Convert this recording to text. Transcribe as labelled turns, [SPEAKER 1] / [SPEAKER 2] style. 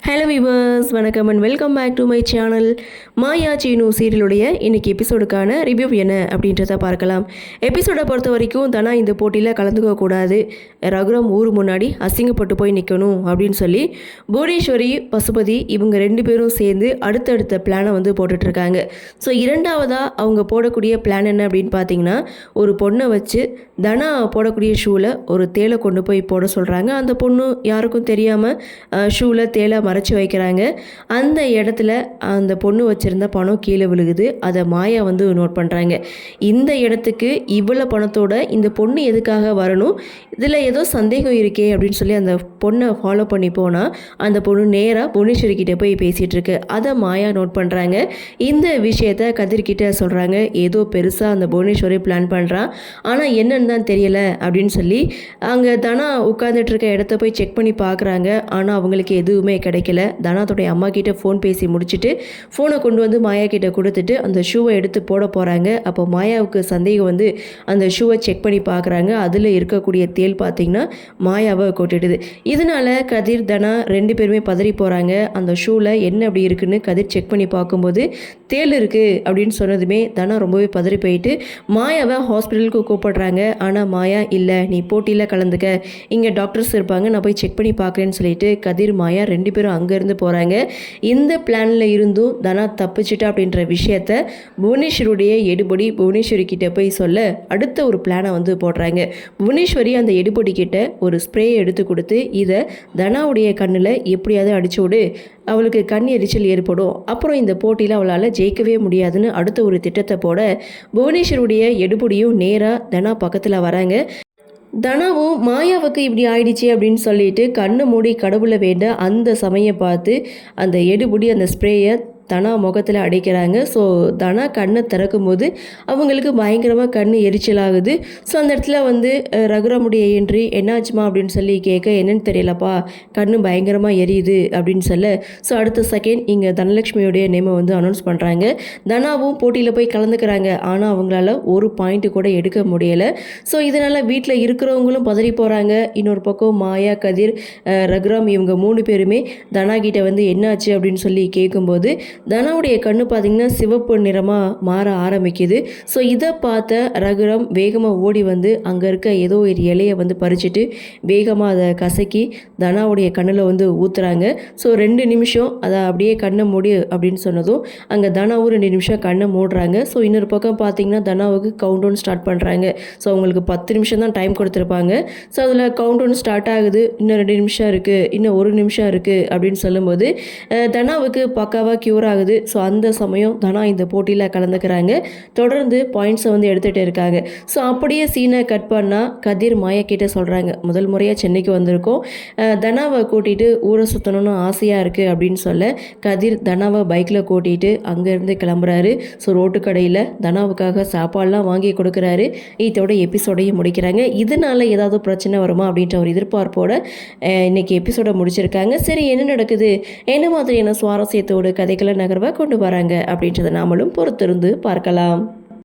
[SPEAKER 1] Hello viewers, வணக்கம் and welcome back to my channel. Maya Seenu சீரியலுடைய இன்றைக்கி எபிசோடுக்கான ரிவ்யூ என்ன அப்படின்றத பார்க்கலாம். எபிசோடை பொறுத்த வரைக்கும் தனா இந்த போட்டியில் கலந்துக்க கூடாது, ரகுராம் ஊர் முன்னாடி அசிங்கப்பட்டு போய் நிற்கணும் அப்படின்னு சொல்லி புவனேஸ்வரி, பசுபதி இவங்க 2 பேரும் சேர்ந்து அடுத்தடுத்த பிளானை வந்து போட்டுட்ருக்காங்க. ஸோ இரண்டாவதாக அவங்க போடக்கூடிய பிளான் என்ன அப்படின்னு பார்த்தீங்கன்னா, ஒரு பொண்ணை வச்சு தனா போடக்கூடிய ஷூவில் ஒரு தேலை கொண்டு போய் போட சொல்கிறாங்க. அந்த பொண்ணு யாருக்கும் தெரியாமல் ஷூவில் தேலை மறைச்சி வைக்கிறாங்க. அந்த இடத்துல அந்த பொண்ணு வச்சுருந்த பணம் கீழே விழுகுது. அதை மாயா வந்து நோட் பண்ணுறாங்க. இந்த இடத்துக்கு இவ்வளோ பணத்தோட இந்த பொண்ணு எதுக்காக வரணும், இதில் ஏதோ சந்தேகம் இருக்கே அப்படின்னு சொல்லி அந்த பொண்ணை ஃபாலோ பண்ணி போனால் அந்த பொண்ணு நேராக புவனேஸ்வரி கிட்டே போய் பேசிகிட்டு இருக்கு. அதை மாயா நோட் பண்ணுறாங்க. இந்த விஷயத்த கதிர்கிட்ட சொல்கிறாங்க. ஏதோ பெருசாக அந்த புவனேஸ்வரி பிளான் பண்ணுறான், ஆனால் என்னன்னு தான் தெரியல அப்படின்னு சொல்லி அங்கே தனா உட்காந்துட்டு இருக்க இடத்த போய் செக் பண்ணி பார்க்குறாங்க. ஆனால் அவங்களுக்கு எதுவுமே கிடைக்கல. தனாத்துடைய அம்மா கிட்ட ஃபோன் பேசி முடிச்சுட்டு ஃபோனை கொண்டு வந்து மாயா கிட்ட கொடுத்துட்டு அந்த ஷூவை எடுத்து போட போகிறாங்க. அப்போ மாயாவுக்கு சந்தேகம் வந்து அந்த ஷூவை செக் பண்ணி பார்க்குறாங்க. அதில் இருக்கக்கூடிய தேல் பார்த்திங்கன்னா மாயாவை கொட்டிடுது. இதனால கதிர், தனா 2 பேருமே பதறி போகிறாங்க. அந்த ஷூவில் என்ன அப்படி இருக்குன்னு கதிர் செக் பண்ணி பார்க்கும்போது தேல் இருக்குது அப்படின்னு சொன்னதுமே தனா ரொம்பவே பதறி போயிட்டு மாயாவை ஹாஸ்பிட்டலுக்கு கூப்பிடுறாங்க. ஆனால் மாயா இல்லை, நீ போட்டியில் கலந்துக்க, இங்கே டாக்டர்ஸ் இருப்பாங்க, நான் போய் செக் பண்ணி பார்க்குறேன்னு சொல்லிட்டு கதிர், மாயா 2 பேரும் அங்கேருந்து போகிறாங்க. இந்த பிளானில் இருந்தும் தனா தப்பிச்சிட்டா அப்படின்ற விஷயத்த புவனேஸ்வருடைய எடுபடி புவனேஸ்வரி கிட்ட போய் சொல்ல அடுத்த ஒரு பிளானை வந்து போடுறாங்க. புவனேஸ்வரி அந்த எடுபடி கிட்ட ஒரு ஸ்ப்ரே எடுத்து கொடுத்து, இதை தனாவுடைய கண்ணில் எப்படியாவது அடிச்சு விடு, அவளுக்கு கண் எரிச்சல் ஏற்படும், அப்புறம் இந்த போட்டியில் அவளால் ஜெயிக்கவே முடியாதுன்னு அடுத்த ஒரு திட்டத்தை போட புவனேஸ்வருடைய எடுபடியும் நேராக தனா பக்கத்தில் வராங்க. தனாவும் மாயாவுக்கு இப்படி ஆயிடுச்சு அப்படின்னு சொல்லிட்டு கண்ணை மூடி கடவுளை வேண்ட அந்த சமயம் பார்த்து அந்த எடுபடி அந்த ஸ்ப்ரேயை தனா முகத்தில் அடிக்கிறாங்க. ஸோ தனா கண்ணை திறக்கும் போது அவங்களுக்கு பயங்கரமாக கண் எரிச்சலாகுது. ஸோ அந்த இடத்துல வந்து ரகுராமுடைய என்ட்ரி, என்னாச்சுமா அப்படின்னு சொல்லி கேட்க, என்னன்னு தெரியலப்பா, கண் பயங்கரமாக எரியுது அப்படின்னு சொல்ல, ஸோ அடுத்த செகண்ட் இங்கே தனலட்சுமியோடைய நேமை வந்து அனௌன்ஸ் பண்ணுறாங்க. தனாவும் போட்டியில் போய் கலந்துக்கிறாங்க. ஆனால் அவங்களால ஒரு பாயிண்ட்டு கூட எடுக்க முடியலை. ஸோ இதனால் வீட்டில் இருக்கிறவங்களும் பதறி போகிறாங்க. இன்னொரு பக்கம் மாயா, கதிர், ரகுராம் இவங்க 3 பேருமே தனா கிட்ட வந்து என்னாச்சு அப்படின்னு சொல்லி கேட்கும்போது தனாவுடைய கண்ணு பார்த்திங்கன்னா சிவப்பு நிறமாக மாற ஆரம்பிக்குது. ஸோ இதை பார்த்த ரகுராம் வேகமாக ஓடி வந்து அங்கே இருக்க ஏதோ ஒரு இலையை வந்து பறிச்சுட்டு வேகமாக அதை கசக்கி தனாவுடைய கண்ணில் வந்து ஊற்றுறாங்க. ஸோ 2 நிமிஷம் அதை அப்படியே கண்ணை மூடி அப்படின்னு சொன்னதும் அங்கே தனாவும் 2 நிமிஷம் கண்ணை மூடுறாங்க. ஸோ இன்னொரு பக்கம் பார்த்திங்கன்னா தனாவுக்கு கவுண்ட் டவுன் ஸ்டார்ட் பண்ணுறாங்க. ஸோ அவங்களுக்கு 10 நிமிஷம் தான் டைம் கொடுத்துருப்பாங்க. ஸோ அதில் கவுண்ட் டவுன் ஸ்டார்ட் ஆகுது. இன்னும் 2 நிமிஷம் இருக்குது, இன்னும் 1 நிமிஷம் இருக்குது அப்படின்னு சொல்லும்போது தனாவுக்கு பக்காவாக க்யூர் ஆகுது. ஸோ அந்த சமயம் தனா இந்த போட்டியில் கலந்துக்கிறாங்க. தொடர்ந்து பாயிண்ட்ஸை வந்து எடுத்துகிட்டு இருக்காங்க. ஸோ அப்படியே சீனை கட் பண்ணால் கதிர் மாயா கிட்டே சொல்கிறாங்க, முதல் முறையாக சென்னைக்கு வந்திருக்கோம், தனாவை கூட்டிகிட்டு ஊரை சுற்றணும்னு ஆசையாக இருக்குது அப்படின்னு சொல்ல கதிர் தனாவை பைக்கில் கூட்டிகிட்டு அங்கேருந்து கிளம்புறாரு. ஸோ ரோட்டு கடையில் தனாவுக்காக சாப்பாடெலாம் வாங்கி கொடுக்குறாரு. இதோட எபிசோடையும் முடிக்கிறாங்க. இதனால் ஏதாவது பிரச்சனை வருமா அப்படின்ற ஒரு எதிர்பார்ப்போட இன்றைக்கி எபிசோடை முடிச்சிருக்காங்க. சரி, என்ன நடக்குது, என்ன மாதிரியான சுவாரஸ்யத்தோடு கதைகளை நகர்வாக கொண்டு வராங்க அப்படின்றத நாமளும் பொறுத்திருந்து பார்க்கலாம்.